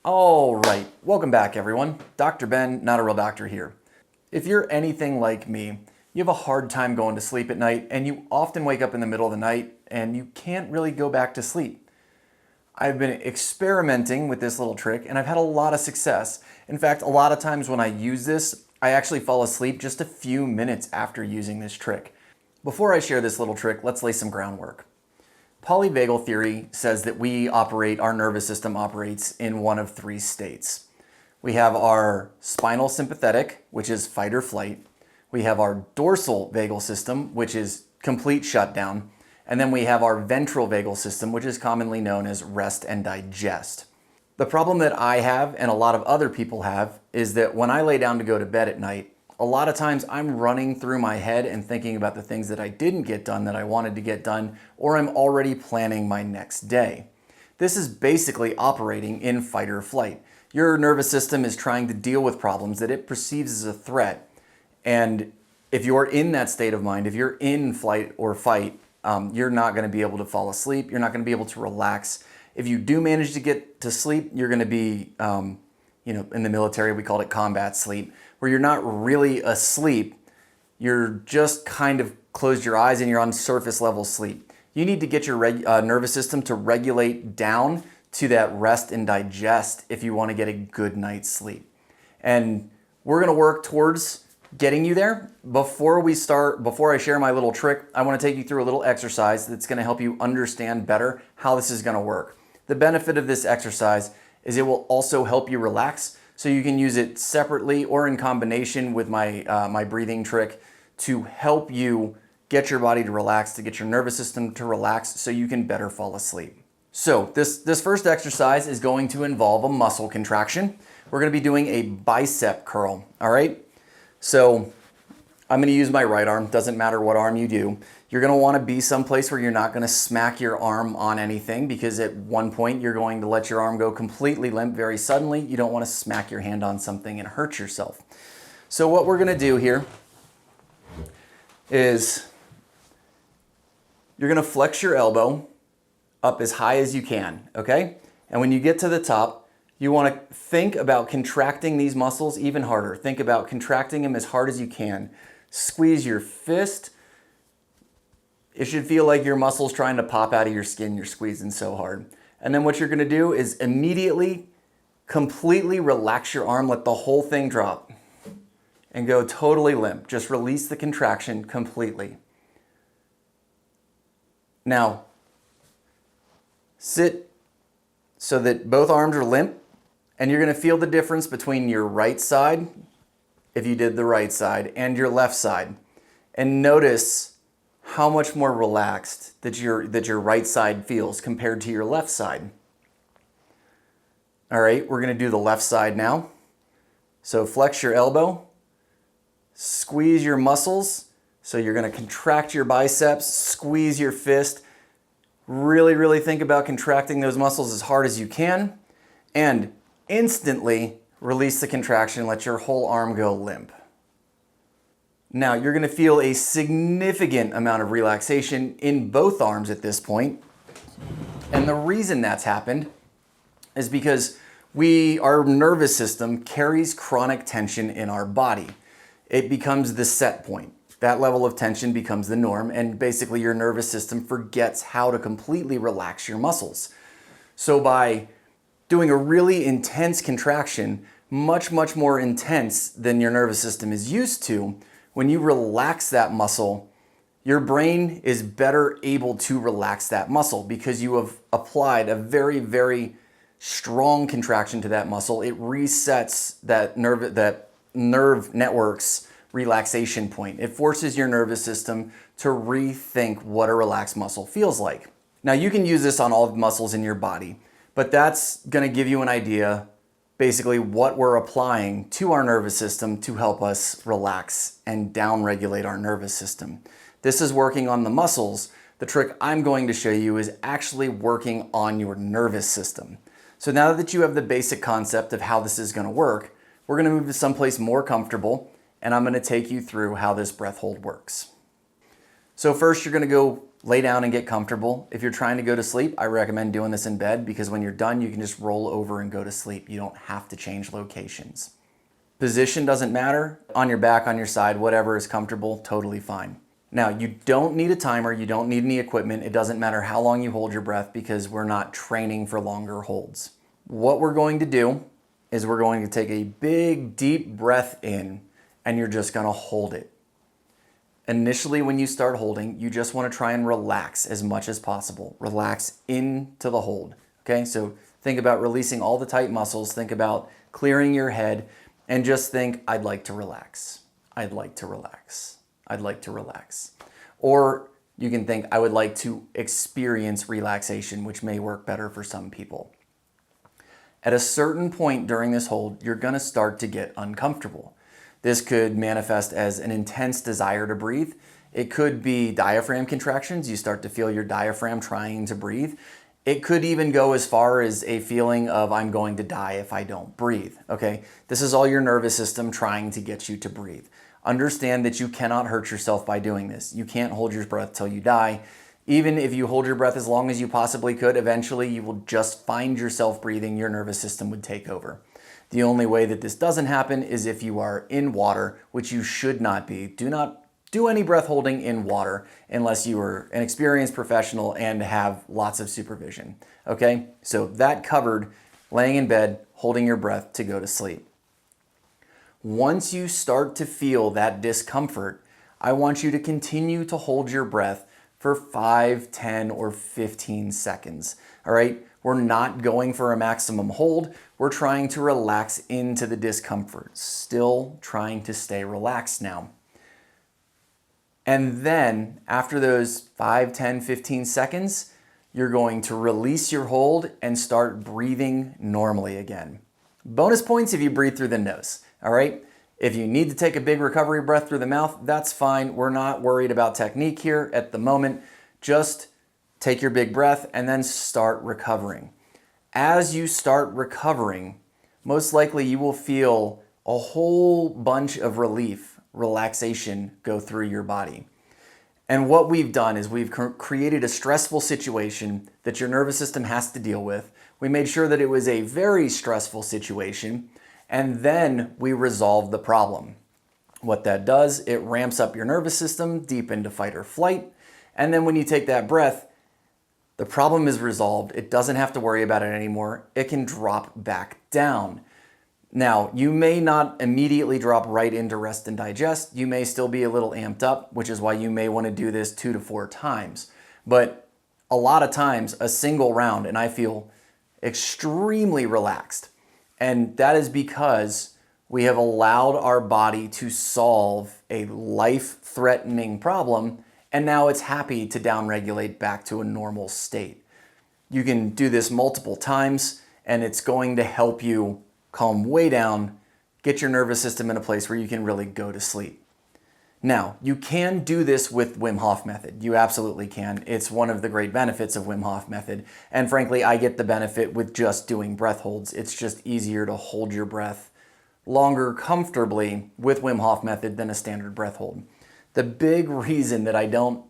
All right, welcome back everyone. Dr. Ben, not a real doctor here. If you're anything like me, you have a hard time going to sleep at night and you often wake up in the middle of the night and you can't really go back to sleep. I've been experimenting with this little trick and I've had a lot of success. In fact, a lot of times when I use this, I actually fall asleep just a few minutes after using this trick. Before I share this little trick, let's lay some groundwork. Polyvagal theory says that our nervous system operates in one of three states. We have our spinal sympathetic, which is fight or flight. We have our dorsal vagal system, which is complete shutdown. And then we have our ventral vagal system, which is commonly known as rest and digest. The problem that I have and a lot of other people have is that when I lay down to go to bed at night, a lot of times I'm running through my head and thinking about the things that I didn't get done that I wanted to get done, or I'm already planning my next day. This is basically operating in fight or flight. Your nervous system is trying to deal with problems that it perceives as a threat. And if you're in that state of mind, if you're in flight or fight, you're not going to be able to fall asleep. You're not going to be able to relax. If you do manage to get to sleep, you're going to be, in the military, we called it combat sleep, where you're not really asleep. You're just kind of closed your eyes and you're on surface level sleep. You need to get your nervous system to regulate down to that rest and digest if you want to get a good night's sleep. And we're going to work towards getting you there. Before I share my little trick, I want to take you through a little exercise that's going to help you understand better how this is going to work. The benefit of this exercise is it will also help you relax, so you can use it separately or in combination with my breathing trick to help you get your body to relax, to get your nervous system to relax so you can better fall asleep. So this first exercise is going to involve a muscle contraction. We're going to be doing a bicep curl, all right? So I'm going to use my right arm. Doesn't matter what arm you do. You're going to want to be someplace where you're not going to smack your arm on anything, because at one point you're going to let your arm go completely limp very suddenly. You don't want to smack your hand on something and hurt yourself. So what we're going to do here is you're going to flex your elbow up as high as you can, okay? And when you get to the top, you want to think about contracting these muscles even harder. Think about contracting them as hard as you can. Squeeze your fist. It should feel like your muscles trying to pop out of your skin. You're squeezing so hard. And then what you're going to do is immediately, completely relax your arm. Let the whole thing drop and go totally limp. Just release the contraction completely. Now, sit so that both arms are limp, and you're going to feel the difference between your right side, if you did the right side, and your left side. And notice how much more relaxed that your right side feels compared to your left side. All right, we're going to do the left side now. So flex your elbow, squeeze your muscles. So you're going to contract your biceps, squeeze your fist. Really, really think about contracting those muscles as hard as you can, and instantly release the contraction. Let your whole arm go limp. Now you're going to feel a significant amount of relaxation in both arms at this point. And the reason that's happened is because our nervous system carries chronic tension in our body. It becomes the set point. That level of tension becomes the norm, and basically your nervous system forgets how to completely relax your muscles. So by doing a really intense contraction, much, much more intense than your nervous system is used to, when you relax that muscle, your brain is better able to relax that muscle because you have applied a very, very strong contraction to that muscle. It resets that nerve network's relaxation point. It forces your nervous system to rethink what a relaxed muscle feels like. Now you can use this on all the muscles in your body, but that's going to give you an idea basically what we're applying to our nervous system to help us relax and downregulate our nervous system. This is working on the muscles. The trick I'm going to show you is actually working on your nervous system. So now that you have the basic concept of how this is going to work, we're going to move to someplace more comfortable, and I'm going to take you through how this breath hold works. So first you're going to go lay down and get comfortable. If you're trying to go to sleep, I recommend doing this in bed because when you're done, you can just roll over and go to sleep. You don't have to change locations. Position doesn't matter. On your back, on your side, whatever is comfortable, totally fine. Now, you don't need a timer. You don't need any equipment. It doesn't matter how long you hold your breath because we're not training for longer holds. What we're going to do is we're going to take a big, deep breath in and you're just going to hold it. Initially, when you start holding, you just want to try and relax as much as possible. Relax into the hold. Okay, so think about releasing all the tight muscles. Think about clearing your head and just think, I'd like to relax. I'd like to relax. I'd like to relax. Or you can think, I would like to experience relaxation, which may work better for some people. At a certain point during this hold, you're going to start to get uncomfortable. This could manifest as an intense desire to breathe. It could be diaphragm contractions. You start to feel your diaphragm trying to breathe. It could even go as far as a feeling of I'm going to die if I don't breathe, okay? This is all your nervous system trying to get you to breathe. Understand that you cannot hurt yourself by doing this. You can't hold your breath till you die. Even if you hold your breath as long as you possibly could, eventually you will just find yourself breathing. Your nervous system would take over. The only way that this doesn't happen is if you are in water, which you should not be. Do not do any breath holding in water unless you are an experienced professional and have lots of supervision. Okay, so that covered laying in bed, holding your breath to go to sleep. Once you start to feel that discomfort, I want you to continue to hold your breath for 5, 10, or 15 seconds. All right, we're not going for a maximum hold. We're trying to relax into the discomfort, still trying to stay relaxed now. And then after those 5, 10, 15 seconds, you're going to release your hold and start breathing normally again. Bonus points if you breathe through the nose, all right? If you need to take a big recovery breath through the mouth, that's fine. We're not worried about technique here at the moment. Just take your big breath and then start recovering. As you start recovering, most likely you will feel a whole bunch of relief, relaxation go through your body. And what we've done is we've created a stressful situation that your nervous system has to deal with. We made sure that it was a very stressful situation, and then we resolve the problem. What that does, it ramps up your nervous system deep into fight or flight, and then when you take that breath, the problem is resolved. It doesn't have to worry about it anymore. It can drop back down. Now, you may not immediately drop right into rest and digest. You may still be a little amped up, which is why you may want to do this 2 to 4 times. But a lot of times, a single round, and I feel extremely relaxed. And that is because we have allowed our body to solve a life-threatening problem, and now it's happy to downregulate back to a normal state. You can do this multiple times, and it's going to help you calm way down, get your nervous system in a place where you can really go to sleep. Now, you can do this with Wim Hof method. You absolutely can. It's one of the great benefits of Wim Hof method. And frankly, I get the benefit with just doing breath holds. It's just easier to hold your breath longer comfortably with Wim Hof method than a standard breath hold. The big reason that I don't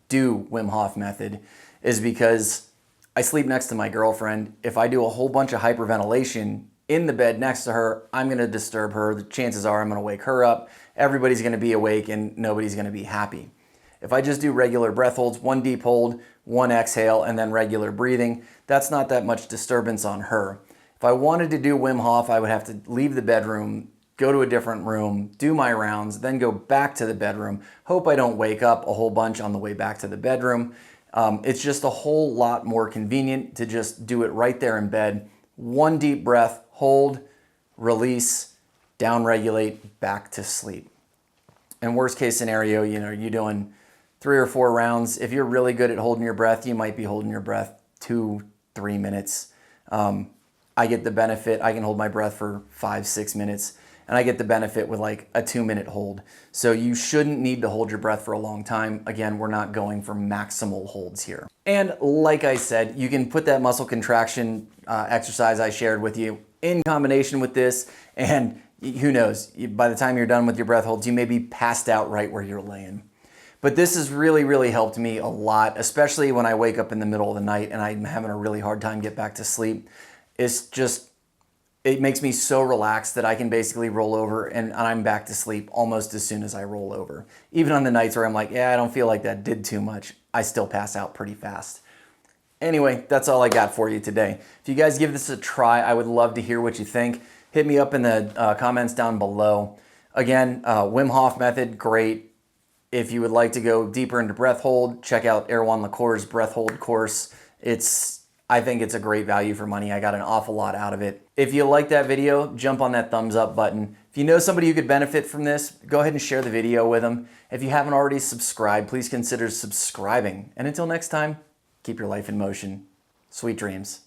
do Wim Hof method is because I sleep next to my girlfriend. If I do a whole bunch of hyperventilation in the bed next to her, I'm going to disturb her. The chances are I'm going to wake her up. Everybody's going to be awake and nobody's going to be happy. If I just do regular breath holds, 1 deep hold, 1 exhale, and then regular breathing, that's not that much disturbance on her. If I wanted to do Wim Hof, I would have to leave the bedroom, go to a different room, do my rounds, then go back to the bedroom. Hope I don't wake up a whole bunch on the way back to the bedroom. It's just a whole lot more convenient to just do it right there in bed. 1 deep breath, hold, release, downregulate, back to sleep. And worst case scenario, you're doing 3 or 4 rounds. If you're really good at holding your breath, you might be holding your breath 2-3 minutes. I get the benefit. I can hold my breath for 5-6 minutes, and I get the benefit with like a 2-minute hold. So you shouldn't need to hold your breath for a long time. Again, we're not going for maximal holds here. And like I said, you can put that muscle contraction exercise I shared with you in combination with this, and who knows, by the time you're done with your breath holds, you may be passed out right where you're laying. But this has really, really helped me a lot, especially when I wake up in the middle of the night and I'm having a really hard time get back to sleep. It makes me so relaxed that I can basically roll over and I'm back to sleep almost as soon as I roll over. Even on the nights where I'm like, yeah, I don't feel like that did too much, I still pass out pretty fast. Anyway, that's all I got for you today. If you guys give this a try, I would love to hear what you think. Hit me up in the comments down below. Again, Wim Hof method, great. If you would like to go deeper into breath hold, check out Erwan LaCour's breath hold course. I think it's a great value for money. I got an awful lot out of it. If you like that video, jump on that thumbs up button. If you know somebody who could benefit from this, go ahead and share the video with them. If you haven't already subscribed, please consider subscribing. And until next time, keep your life in motion. Sweet dreams.